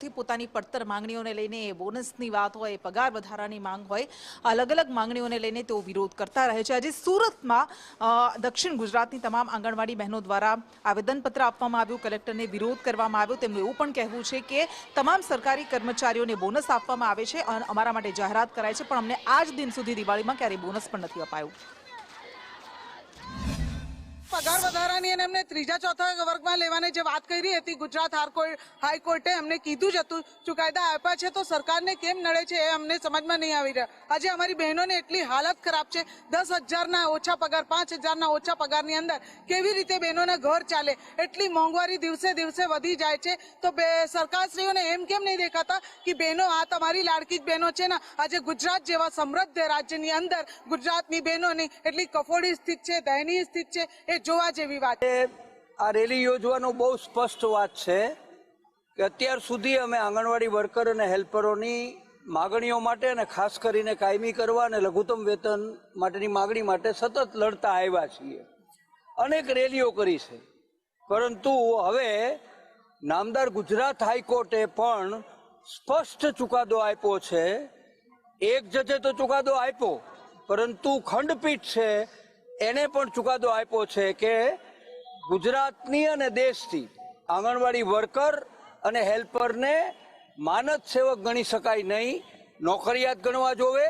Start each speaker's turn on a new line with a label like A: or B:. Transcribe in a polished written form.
A: થી પોતાની પડતર માંગણીઓને લઈને બોનસની વાત હોય, પગાર વધારાની માંગ હોય, અલગ અલગ માંગણીઓને લઈને તેઓ વિરોધ કરતા રહે છે। આજે સુરતમાં દક્ષિણ ગુજરાતની તમામ આંગણવાડી બહેનો દ્વારા આવેદનપત્ર આપવામાં આવ્યું, કલેક્ટરને વિરોધ કરવામાં આવ્યો। તેમનું એવું પણ કહેવું છે કે તમામ સરકારી કર્મચારીઓને બોનસ આપવામાં આવે છે અને અમારા માટે જાહેરાત કરાય છે, પણ અમને આજ દિન સુધી દિવાળીમાં ક્યારેય બોનસ પણ નથી અપાયું।
B: પગાર વધારાની અને એમને ત્રીજા ચોથા વર્ગમાં લેવાની જે વાત કરી હતી ગુજરાત હાઈકોર્ટે એમને કીધું જ હતું, ચુકાદા આપ્યા છે, તો સરકારને કેમ નડે છે એ અમને સમજમાં નહીં આવી રહ્યા। આજે અમારી બહેનોને એટલી હાલત ખરાબ છે, 10,000ના ઓછા પગાર, 5,000ના ઓછા પગારની અંદર કેવી રીતે બહેનોના ઘર ચાલે? એટલી મોંઘવારી દિવસે દિવસે વધી જાય છે, તો સરકારશ્રીઓને એમ કેમ નહીં દેખાતા કે બહેનો આ તમારી લાડકી જ બહેનો છે ને? આજે ગુજરાત જેવા સમૃદ્ધ રાજ્યની અંદર ગુજરાતની બહેનોની એટલી કફોડી સ્થિતિ છે, દયનીય સ્થિતિ છે, એ જોવા જેવી વાત છે।
C: આ રેલી યોજવાનો બહુ સ્પષ્ટ વાત છે કે અત્યાર સુધી અમે આંગણવાડી વર્કર અને હેલ્પરોની માગણીઓ માટે અને ખાસ કરીને કાયમી કરવા અને લઘુત્તમ વેતન માટેની માગણી માટે સતત લડતા આવ્યા છીએ। અનેક રેલીઓ કરી છે, પરંતુ હવે નામદાર ગુજરાત હાઈકોર્ટે પણ સ્પષ્ટ ચુકાદો આપ્યો છે। એક જજે તો ચુકાદો આપ્યો, પરંતુ ખંડપીઠ છે એને પણ ચુકાદો આપ્યો છે કે ગુજરાતની અને દેશથી આંગણવાડી વર્કર અને હેલ્પરને માનદ સેવક ગણી શકાય નહીં, નોકરિયાત ગણવા જોવે।